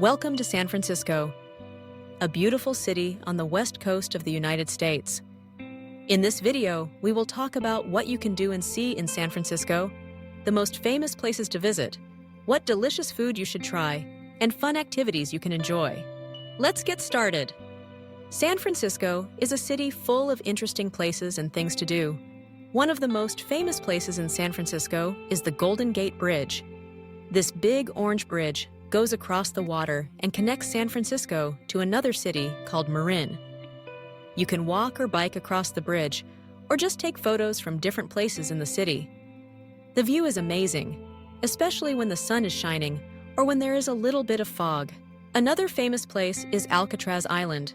Welcome to San Francisco, a beautiful city on the west coast of the United States. In this video, we will talk about what you can do and see in San Francisco, the most famous places to visit, what delicious food you should try, and fun activities you can enjoy. Let's get started. San Francisco is a city full of interesting places and things to do. One of the most famous places in San Francisco is the Golden Gate Bridge. This big orange bridge goes across the water and connects San Francisco to another city called Marin. You can walk or bike across the bridge, or just take photos from different places in the city. The view is amazing, especially when the sun is shining or when there is a little bit of fog. Another famous place is Alcatraz Island.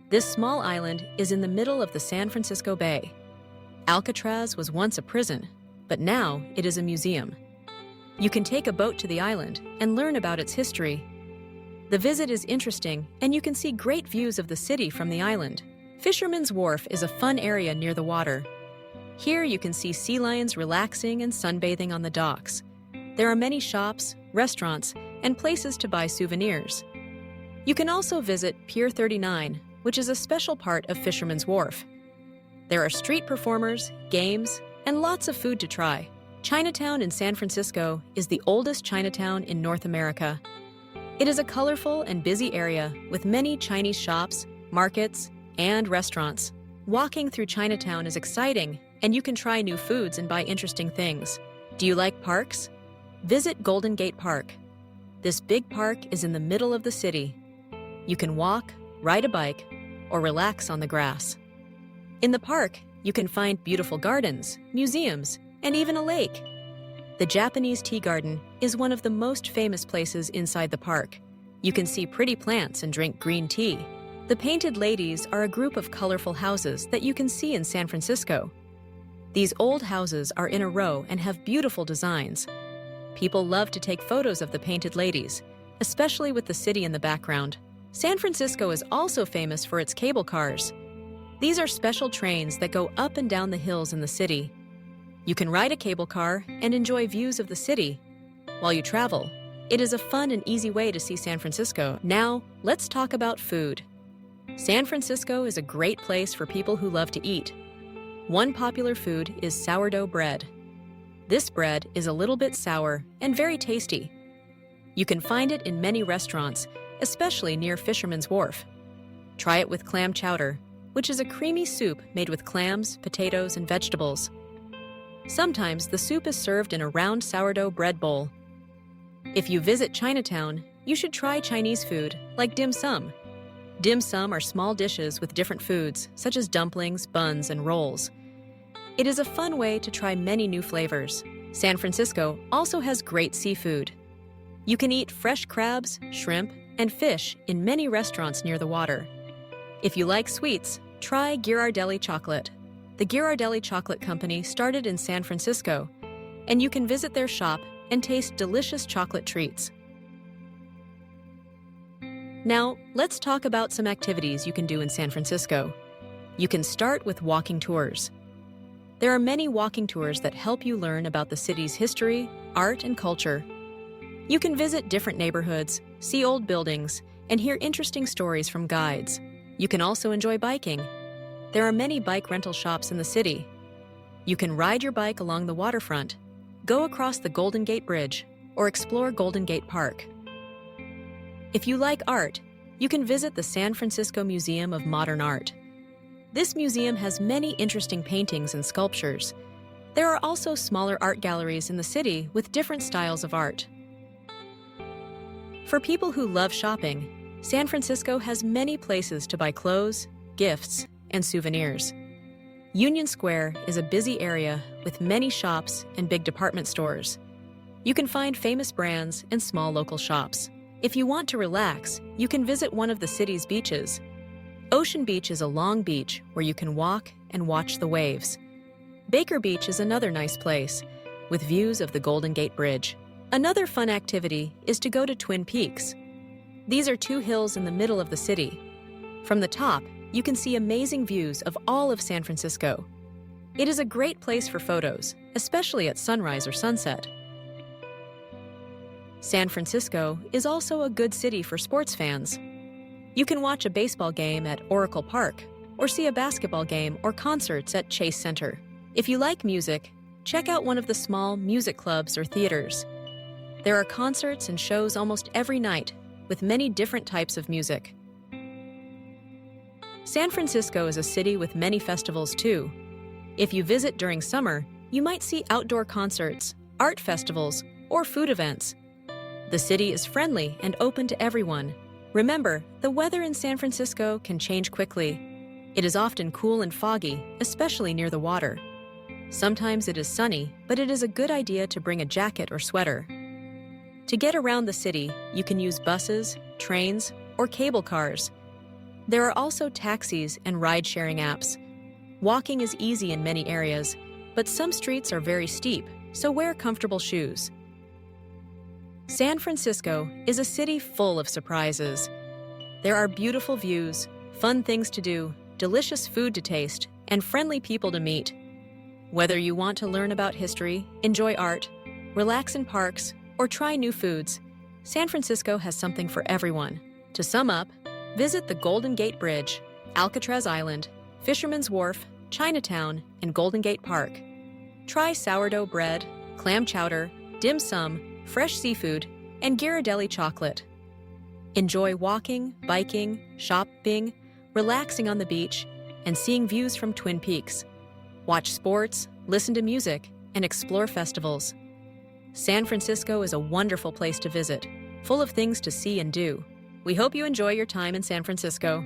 This small island is in the middle of the San Francisco Bay. Alcatraz was once a prison, but now it is a museum. You can take a boat to the island and learn about its history. The visit is interesting, and you can see great views of the city from the island. Fisherman's Wharf is a fun area near the water. Here you can see sea lions relaxing and sunbathing on the docks. There are many shops, restaurants, and places to buy souvenirs. You can also visit Pier 39, which is a special part of Fisherman's Wharf. There are street performers, games, and lots of food to try. Chinatown in San Francisco is the oldest Chinatown in North America. It is a colorful and busy area with many Chinese shops, markets, and restaurants. Walking through Chinatown is exciting, and you can try new foods and buy interesting things. Do you like parks? Visit Golden Gate Park. This big park is in the middle of the city. You can walk, ride a bike, or relax on the grass. In the park, you can find beautiful gardens, museums, and even a lake. The Japanese tea garden is one of the most famous places inside the park. You can see pretty plants and drink green tea. The Painted Ladies are a group of colorful houses that you can see in San Francisco. These old houses are in a row and have beautiful designs. People love to take photos of the Painted Ladies, especially with the city in the background. San Francisco is also famous for its cable cars. These are special trains that go up and down the hills in the city. You can ride a cable car and enjoy views of the city while you travel. It is a fun and easy way to see San Francisco. Now, let's talk about food. San Francisco is a great place for people who love to eat. One popular food is sourdough bread. This bread is a little bit sour and very tasty. You can find it in many restaurants, especially near Fisherman's Wharf. Try it with clam chowder, which is a creamy soup made with clams, potatoes, and vegetables. Sometimes the soup is served in a round sourdough bread bowl. If you visit Chinatown, you should try Chinese food, like dim sum. Dim sum are small dishes with different foods, such as dumplings, buns, and rolls. It is a fun way to try many new flavors. San Francisco also has great seafood. You can eat fresh crabs, shrimp, and fish in many restaurants near the water. If you like sweets, try Ghirardelli chocolate. The Ghirardelli Chocolate Company started in San Francisco, and you can visit their shop and taste delicious chocolate treats. Now, let's talk about some activities you can do in San Francisco. You can start with walking tours. There are many walking tours that help you learn about the city's history, art, and culture. You can visit different neighborhoods, see old buildings, and hear interesting stories from guides. You can also enjoy biking. There are many bike rental shops in the city. You can ride your bike along the waterfront, go across the Golden Gate Bridge, or explore Golden Gate Park. If you like art, you can visit the San Francisco Museum of Modern Art. This museum has many interesting paintings and sculptures. There are also smaller art galleries in the city with different styles of art. For people who love shopping, San Francisco has many places to buy clothes, gifts, and souvenirs. Union Square is a busy area with many shops and big department stores. You can find famous brands and small local shops. If you want to relax, you can visit one of the city's beaches. Ocean Beach is a long beach where you can walk and watch the waves. Baker Beach is another nice place, with views of the Golden Gate Bridge. Another fun activity is to go to Twin Peaks. These are two hills in the middle of the city. From the top, you can see amazing views of all of San Francisco. It is a great place for photos, especially at sunrise or sunset. San Francisco is also a good city for sports fans. You can watch a baseball game at Oracle Park or see a basketball game or concerts at Chase Center. If you like music, check out one of the small music clubs or theaters. There are concerts and shows almost every night with many different types of music. San Francisco is a city with many festivals too. If you visit during summer, you might see outdoor concerts, art festivals, or food events. The city is friendly and open to everyone. Remember, the weather in San Francisco can change quickly. It is often cool and foggy, especially near the water. Sometimes it is sunny, but it is a good idea to bring a jacket or sweater. To get around the city, you can use buses, trains, or cable cars. There are also taxis and ride-sharing apps. Walking is easy in many areas, but some streets are very steep, so wear comfortable shoes. San Francisco is a city full of surprises. There are beautiful views, fun things to do, delicious food to taste, and friendly people to meet. Whether you want to learn about history, enjoy art, relax in parks, or try new foods, San Francisco has something for everyone. To sum up, visit the Golden Gate Bridge, Alcatraz Island, Fisherman's Wharf, Chinatown, and Golden Gate Park. Try sourdough bread, clam chowder, dim sum, fresh seafood, and Ghirardelli chocolate. Enjoy walking, biking, shopping, relaxing on the beach, and seeing views from Twin Peaks. Watch sports, listen to music, and explore festivals. San Francisco is a wonderful place to visit, full of things to see and do. We hope you enjoy your time in San Francisco.